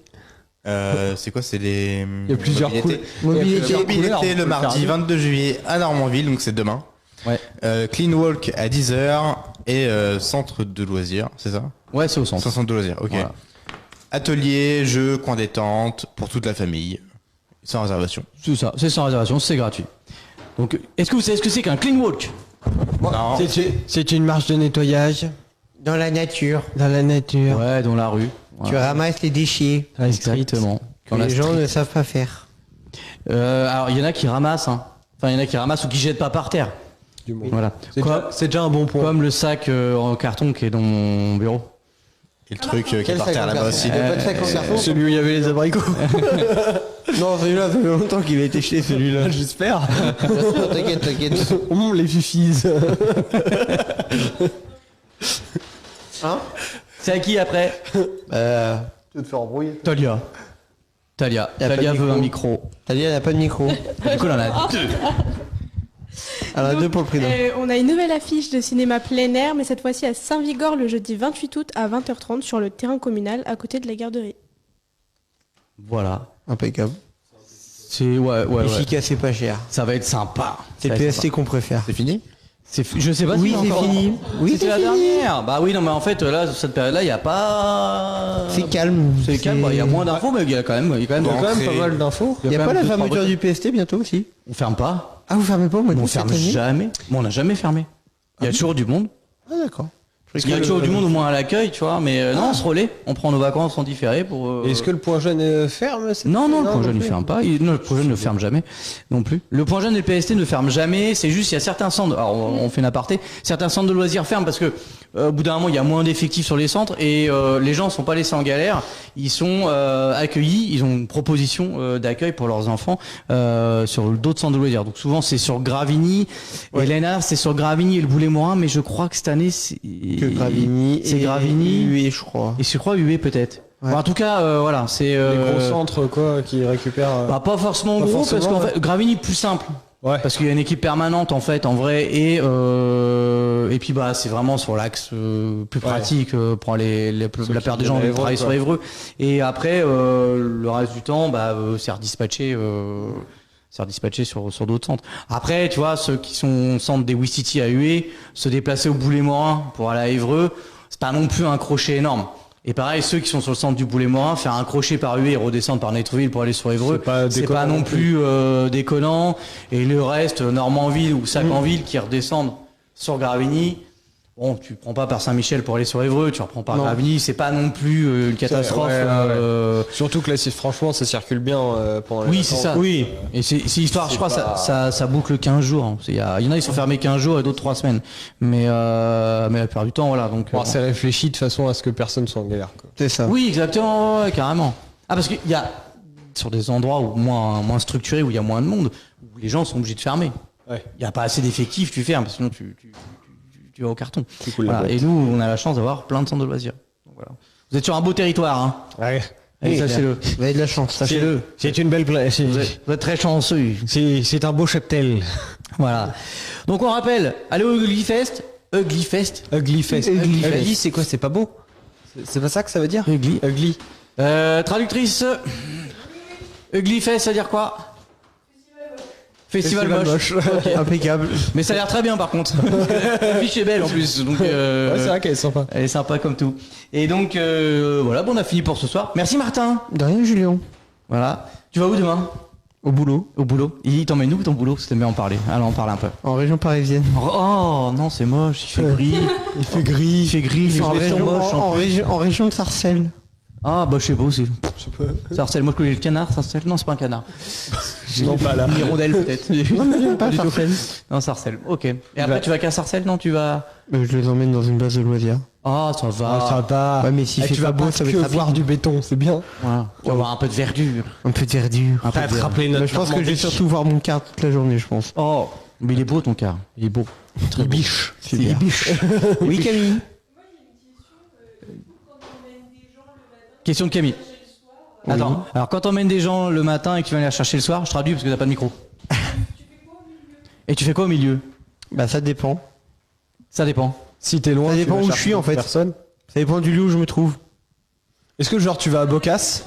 C'est quoi? C'est les. Il y a plusieurs mobilités. Mobilité. Mobilité le mardi 22 juillet à Normandville, donc c'est demain. Ouais. Clean Walk à 10h et centre de loisirs, c'est ça? Ouais, c'est au centre. Centre de loisirs, ok. Voilà. Atelier, jeux, coin détente pour toute la famille, sans réservation. C'est ça, c'est sans réservation, c'est gratuit. Donc, est-ce que vous savez ce que c'est qu'un clean walk? Non. C'est une marche de nettoyage Dans la nature. dans la nature. Ouais, dans la rue. Tu Voilà. ramasses les déchets Exactement. que Dans la les gens street. ne savent pas faire. Alors, il y en a qui ramassent, hein. Enfin, il y en a qui ramassent ou qui jettent pas par terre. Du monde. Voilà. C'est déjà un bon point. Comme le sac en carton qui est dans mon bureau. Et le truc qui est Quel par sac terre en là-bas carton aussi. Il y a pas de sac en carton. Celui où il y avait les abricots. Non, celui-là, ça fait longtemps qu'il a été jeté, celui-là. J'espère. T'inquiète. Les fifis. Hein C'est à qui après? Tu vas te faire embrouiller. Talia. Y a pas Talia de veut micro. un micro. T'as dit, elle n'a pas de micro. Du coup, elle en a 2. Alors, Donc, 2 pour le prix d'un. on a une nouvelle affiche de cinéma plein air, mais cette fois-ci à Saint-Vigor le jeudi 28 août à 20h30 sur le terrain communal à côté de la garderie. Voilà. Impeccable. C'est ouais. Efficace et pas cher. Ça va être sympa. C'est Ça le va être PST qu'on préfère. C'est fini? Je sais pas Oui, si c'est encore... fini. Oui, C'était c'est la fini. dernière. Bah oui, non, mais en fait, là, cette période-là, il n'y a pas. C'est calme. C'est calme. Il y a moins d'infos, mais il y a quand même. Il y a quand même, Il y a quand même Rentrée. pas mal d'infos. Il n'y a quand pas même la 2-3 fermeture boîtes. du PST bientôt aussi? On ferme pas. Ah, vous fermez pas? Moi, On cette ferme année. jamais. Bon, on n'a jamais fermé. Il y a toujours du monde. Ah, d'accord. Il y a toujours du monde au moins à l'accueil, tu vois. Mais non, on se relaie. On prend nos vacances en différé pour. Est-ce que le point jeune ferme cette Non, année le point jeune ne plus. ferme pas. Non, le point jeune ne ferme jamais non plus. Le point jeune et le PST ne ferment jamais. C'est juste, il y a certains centres. Alors, on fait une aparté. Certains centres de loisirs ferment parce que au bout d'un moment, il y a moins d'effectifs sur les centres et les gens sont pas laissés en galère. Ils sont accueillis. Ils ont une proposition d'accueil pour leurs enfants sur d'autres centres de loisirs. Donc souvent, c'est sur Gravigny. Et l'ENA, c'est sur Gravigny et le Boulay-Morin. Mais je crois que cette année, c'est Que Gravigny. C'est Gravigny. Hué, je crois. Et je crois Hué peut-être. Ouais. Bon, en tout cas, voilà, c'est Les gros centres quoi qui récupèrent. bah, pas forcément Pas gros forcément, parce qu'en ouais. fait, Gravigny plus simple. Ouais. Parce qu'il y a une équipe permanente en fait, en vrai, et puis bah c'est vraiment sur l'axe plus pratique pour la plupart des gens qui travaillent sur Évreux. Et après le reste du temps, bah c'est redispatché sur d'autres centres. Après, tu vois, ceux qui sont au centre des Wistiti à Hué, se déplacer au Boulay-Morin pour aller à Évreux, c'est pas non plus un crochet énorme. Et pareil, ceux qui sont sur le centre du Boulay-Morin, faire un crochet par Hué et redescendre par Netreville pour aller sur Évreux, c'est pas non plus déconnant. Et le reste, Normandville ou Sacanville qui redescendent sur Gravigny, bon, tu prends pas par Saint-Michel pour aller sur Évreux, tu reprends par Gravigny, c'est pas non plus une catastrophe. Surtout que là, franchement, ça circule bien pendant les Oui, c'est ça. Oui. Et c'est histoire, je crois, ça boucle 15 jours. Hein. Il y en a, ils sont fermés 15 jours et d'autres 3 semaines. Mais la plupart du temps, voilà. Donc, bon, c'est réfléchi de façon à ce que personne soit en galère. Quoi. C'est ça. Oui, exactement, ouais, carrément. Ah, parce qu'il y a, sur des endroits où moins structurés, où il y a moins de monde, où les gens sont obligés de fermer. Ouais. Il n'y a pas assez d'effectifs, tu fermes, sinon tu vas au carton. Cool, voilà. Et nous, on a la chance d'avoir plein de centres de loisirs. Donc, voilà. Vous êtes sur un beau territoire, hein. Ouais. Allez, sachez-le. Vous avez de la chance, sachez-le. C'est une belle place. Vous êtes très chanceux. C'est un beau cheptel. Voilà. Donc on rappelle, allez au Ugly Fest. Ugly Fest. Ugly, c'est quoi? C'est pas beau? C'est pas ça que ça veut dire? Ugly. Traductrice. Ugly Fest, ça veut dire quoi? Festival moche. Okay. Impeccable. Mais ça a l'air très bien par contre. La fiche est belle en plus. Donc, ouais, c'est vrai qu'elle est sympa. Elle est sympa comme tout. Et donc voilà, bon, on a fini pour ce soir. Merci Martin. De rien, Julien. Voilà. Tu vas où demain? Au boulot. Au boulot. Il t'emmène où ton boulot? Si t'aimes bien en parler. Alors on parle un peu. En région parisienne. Oh non, c'est moche. Il fait gris. Il fait gris. En région de Sarcelles. Ah bah je sais pas aussi. Sarcelles, moi je connais le canard, Sarcelles. Non, c'est pas un canard. Non, pas là. Une hirondelle peut-être. Non, mais j'aime pas Du tout. Sarcelles. Non, Sarcelles. Ok. Et après tu vas qu'à Sarcelles? Non, tu vas. Je les emmène dans une base de loisirs. Ah, ça va. Ça va. Ouais, mais s'il fait tu vas pas beau, pas ça va que être rapide. voir du béton, c'est bien. Voilà. Tu vas avoir un peu de verdure. Un peu de verdure. Un peu de verdure. rappeler Mais je pense que je vais surtout voir mon car toute la journée, je pense. Oh, mais il est beau ton car. Il est beau. Très beau. biche. C'est bien. Oui, Camille. Question de Camille. Attends, alors quand t'emmènes des gens le matin et que tu vas les chercher le soir, je traduis parce que t'as pas de micro. Et tu fais quoi au milieu? Bah ça dépend. Ça dépend. Si t'es loin, Ça tu dépend vas où je chercher suis en fait. personne. Ça dépend du lieu où je me trouve. Est-ce que genre tu vas à Bocas?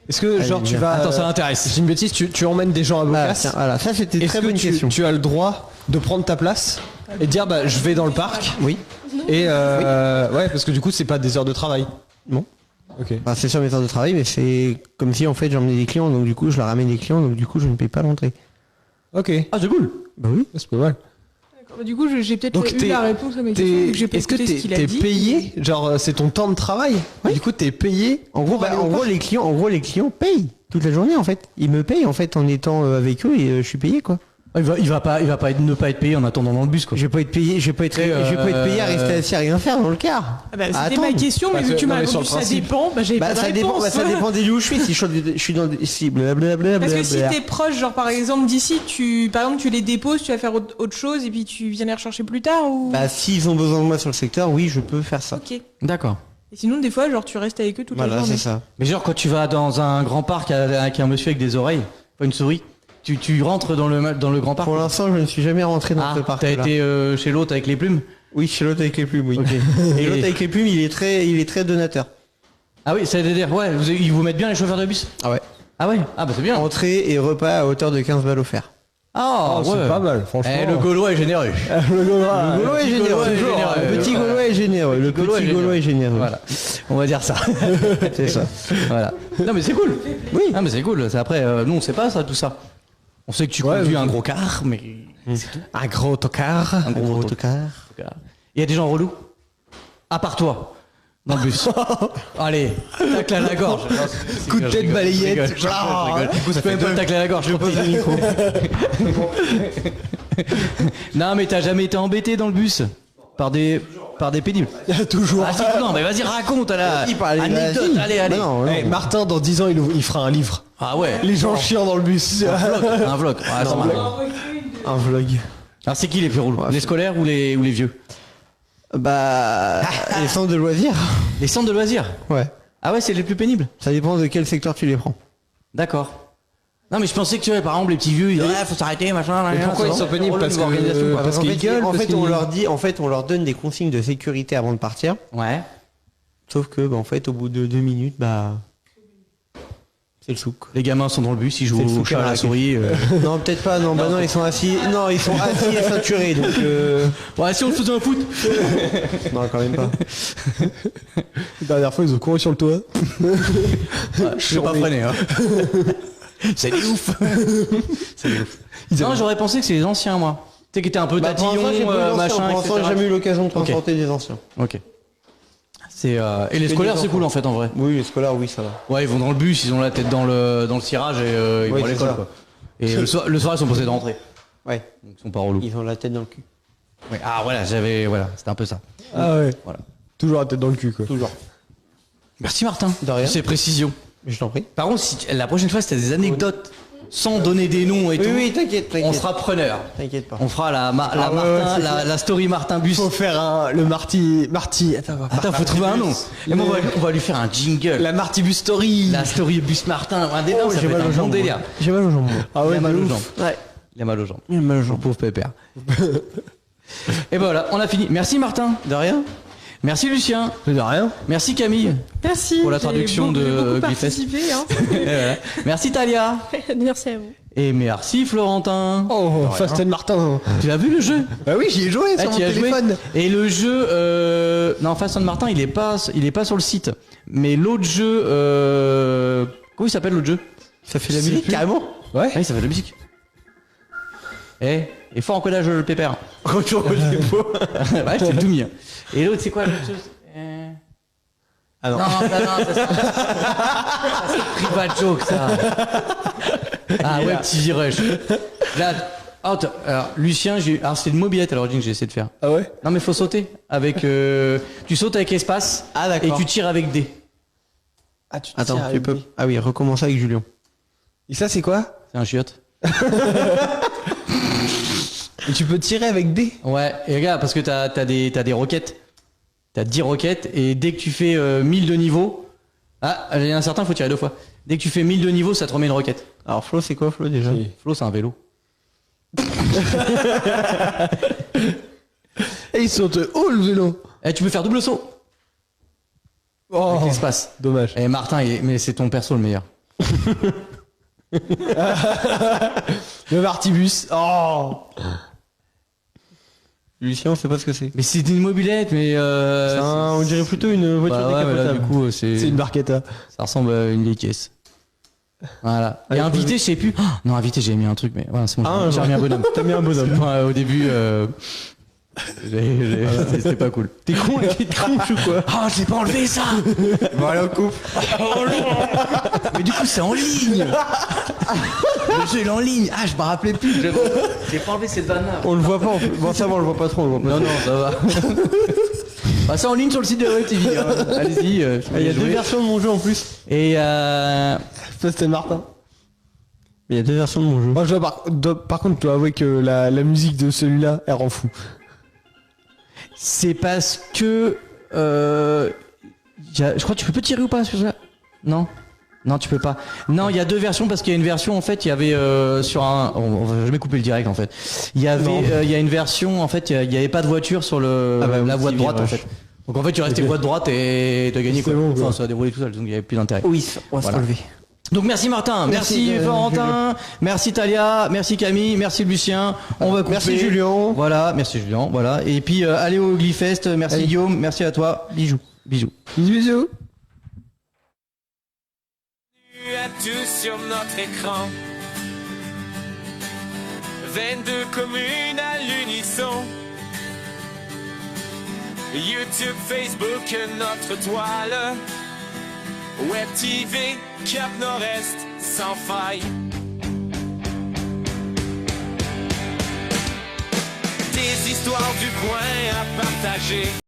Est-ce que genre tu vas... Attends, ça m'intéresse. Je dis une bêtise, tu emmènes des gens à Voilà, Bocas. tiens, voilà, ça c'était une Est-ce très que bonne question. tu as le droit de prendre ta place et de dire bah je vais dans le parc? Oui. Et ouais, parce que du coup c'est pas des heures de travail. Non. Ok. Bah, c'est sur mes heures de travail, mais c'est comme si en fait j'emmenais des clients, donc du coup je leur ramène des clients, donc du coup je ne paye pas l'entrée. Ok. Ah, c'est cool. Bah oui. C'est pas mal. Bah, du coup, j'ai peut-être Donc eu la réponse à mes questions. vu que j'ai pas Est-ce que écouté ce qu'il a t'es dit. payé? Genre c'est ton temps de travail? Du coup t'es payé? En gros, les clients payent toute la journée en fait. Ils me payent en fait en étant avec eux et je suis payé quoi. Il va pas ne pas être payé en attendant dans le bus quoi. Je vais pas être payé, je vais pas être payé à rester assis à rien faire dans le car. Ah bah, À c'était ma attendre. question, mais Parce vu que que- tu m'as non, mais sur répondu le ça principe. dépend, bah j'ai pas de Ça dépend, réponse. ça dépend des lieux où je suis. Si je suis dans des si blablabla. Parce que si t'es proche, genre par exemple d'ici, par exemple tu les déposes, tu vas faire autre chose et puis tu viens les rechercher plus tard ou... Bah s'ils ont besoin de moi sur le secteur, oui, je peux faire ça. Ok. D'accord. Et sinon des fois, genre tu restes avec eux toute la Voilà, journée. c'est ça. Mais genre quand tu vas dans un grand parc avec un monsieur avec des oreilles, pas une souris, tu rentres dans le grand parc. Pour l'instant, je ne suis jamais rentré dans ce parc. T'as été chez l'autre avec les plumes? Oui, chez l'autre avec les plumes, oui. Ok. Et l'autre avec les plumes, il est très donateur. Ah oui, ça veut dire, ouais, ils vous mettent bien les chauffeurs de bus? Ah ouais. Ah ouais? Ah bah c'est bien. Entrée et repas à hauteur de 15 balles offerts. Ah Oh, c'est pas mal, franchement. Le Gaulois est généreux. Le Gaulois est généreux. Gaulois est toujours. généreux. Le petit Gaulois est généreux. Le Gaulois petit est Gaulois est généreux. Voilà. On va dire ça. C'est ça. Voilà. Non mais c'est cool. Oui. Ah mais c'est cool. C'est après, nous on sait pas ça, tout ça. On sait que tu conduis un gros car, mais c'est tout. Un gros autocar. Un gros autocar. Il y a des gens relous. À part toi. Dans le bus. Allez, tacle à la gorge. Coup de tête balayette. Je rigole. Du coup, ça fait pas tacle à la gorge. Je pose le micro. Non, mais t'as jamais été embêté dans le bus? Par des pénibles. Toujours. Ah, si, non, mais vas-y, raconte là. Il parle Anecdote, allez. Non, Eh, Martin, dans 10 ans, il fera un livre. Ah ouais. Les gens chiants dans le bus. Un vlog. Ah, ça marche. un vlog. Alors c'est qui les plus relous? Les scolaires ou les vieux? Bah, les centres de loisirs. Les centres de loisirs. Ouais. Ah ouais, c'est les plus pénibles. Ça dépend de quel secteur tu les prends. D'accord. Non mais je pensais que tu vois, par exemple les petits vieux, ils disaient faut s'arrêter machin. Mais pourquoi ils sont pénibles? Parce Parce qu'ils gueulent. en parce fait, qu'ils- on leur dit, on leur donne des consignes de sécurité avant de partir. Ouais. Sauf que, bah, en fait, au bout de 2 minutes, bah, c'est le souk. Les gamins sont dans le bus, ils jouent C'est le au fou chat à la Marrakech. souris. Non, peut-être pas. Non, bah non, ils sont assis. Non, ils sont assis et ceinturés. Donc, Ouais, si on faisait un foot. non, quand même pas. La dernière fois, ils ont couru sur le toit. Je vais pas freiner. Hein. C'est des ouf. C'est des ouf. Non, j'aurais pensé que c'est les anciens moi. Tu sais qui étaient un peu Bah, pour tatillons, l'instant, j'ai pas eu l'ancien. machin, Pour l'instant, j'ai etc. jamais eu l'occasion de Ok. transporter des anciens. Ok. C'est et les Que scolaires des c'est enfants. cool en fait en vrai. Oui, les scolaires, oui, ça va. Ouais, ils vont dans le bus, ils ont la tête dans le cirage et ils Oui, vont à c'est l'école ça. quoi. Et le soir ils sont posés de rentrer. Ouais. Donc ils sont pas relous. Ils ont la tête dans le cul. Ouais. Ah voilà, c'était un peu ça. Ah ouais. Voilà. Toujours la tête dans le cul, quoi. Toujours. Merci Martin. De rien. Pour ces précisions. Je t'en prie. Par contre, si la prochaine fois, si t'as des anecdotes sans donner des noms et Oui, tout, oui, t'inquiète, on t'inquiète. sera preneur. T'inquiète pas. On fera la ouais, c'est la story Martin Bus. Faut faire le Marty. Attends, faut trouver un nom. Et moi, on va lui faire un jingle. La Marty Bus Story. La story Bus Martin. Un des noms, ça j'ai peut mal être aux un bon jambes, délire. J'ai mal aux jambes. Ah Il ouais, a mal de aux ouf. jambes. Ouais. Il a mal aux jambes. Il a mal aux jambes. Pauvre pépère. Et ben voilà, on a fini. Merci Martin. De rien. Merci Lucien. De rien. Merci Camille. Merci. Pour la j'ai traduction beaucoup- de j'ai beaucoup Glyphest. participé, hein. Et voilà. Merci Talia. Merci à vous. Et merci Florentin. Oh, Fasten Martin. Tu as vu le jeu? Bah oui, j'y ai joué Ah, sur mon tu y as joué téléphone. Et le jeu, non, Fast and Martin, il est pas sur le site. Mais l'autre jeu, comment il s'appelle l'autre jeu? Ça fait la Je sais musique, plus. carrément. Ouais. Ah, il s'appelle de la musique. Et fort en codage le pépère. Retour au dépôt. Ouais, je t'ai tout mis. Hein. Et l'autre, c'est quoi l'autre chose? Ah non. Non, ça c'est private joke, ça. Ah ouais, petit rush. Là, alors, Lucien, alors c'était une mobilette à l'origine que j'ai essayé de faire. Ah ouais. Non mais faut sauter avec tu sautes avec espace Ah, et d'accord. tu tires avec D. Ah, tu Attends, tires tu peux. Ah oui, recommencer avec Julien. Et ça, c'est quoi? C'est un chiotte. Et tu peux tirer avec D. Ouais, et regarde parce que t'as des roquettes. T'as 10 roquettes et dès que tu fais 1000 de niveau, il y en a certains faut tirer 2 fois. Dès que tu fais 1000 de niveau, ça te remet une roquette. Alors Flo, c'est quoi Flo déjà? Flo, c'est un vélo. Et ils sont haut le vélo. Et tu peux faire double saut Oh, avec l'espace. dommage. Et Martin, mais c'est ton perso le meilleur. Le Martibus. Oh. Lucien, on sait pas ce que c'est. Mais c'est une mobilette, mais On dirait plutôt une voiture bah ouais, mais là, décapotable. du coup, c'est C'est une barquetta. ça ressemble à une vieille caisse. Voilà. Et invité, je sais plus. Oh, non, invité, j'ai mis un truc, mais voilà, c'est bon. Ah, j'ai remis un bonhomme. T'as mis un bonhomme. Ouais, au début, c'était pas cool. T'es con, t'es con ou quoi? Ah, je l'ai pas enlevé ça. Bon, allez, on coupe. Mais du coup, c'est en ligne. Le jeu il est en ligne. Ah, je me rappelais plus. J'ai pas enlevé cette vanne là. On le voit pas. Bon, ça va, on le voit pas trop. On le voit pas Non, non, ça va. Bah, c'est en ligne sur le site de Web TV. Hein. Allez-y. Ah, il y a 2 versions de mon jeu en plus. Et Fasten Martin. Il y a 2 versions de mon jeu. Moi, je vois, par contre, tu dois avouer que la musique de celui-là, elle rend fou. c'est parce que je crois que tu peux tirer ou pas sur ça. Non. Non, tu peux pas. Non, il y a 2 versions parce qu'il y a une version en fait, il y avait sur un on va jamais couper le direct en fait. Il y avait il y a une version en fait, il y avait pas de voiture sur le Ah bah, la oui, voie de si, droite en vache. fait. Donc en fait, tu restais voie de droite et t'as gagné quoi. bon, Enfin, quoi. ça a déroulé tout seul, donc il y avait plus d'intérêt. Oui, on va Voilà. se relever. Donc merci Martin, merci, Merci, Florentin, merci Talia, merci Camille, merci Lucien. On va couper. Merci Julien. Voilà, merci Julien, voilà. Et puis allez au Glyphest, merci Allez. Guillaume, merci à toi. Bisous. Bisous. Bisous. À tous sur notre écran. 22 communes à l'unisson. YouTube, Facebook, notre toile. Web TV, Cap Nord-Est, sans faille. Des histoires du coin à partager.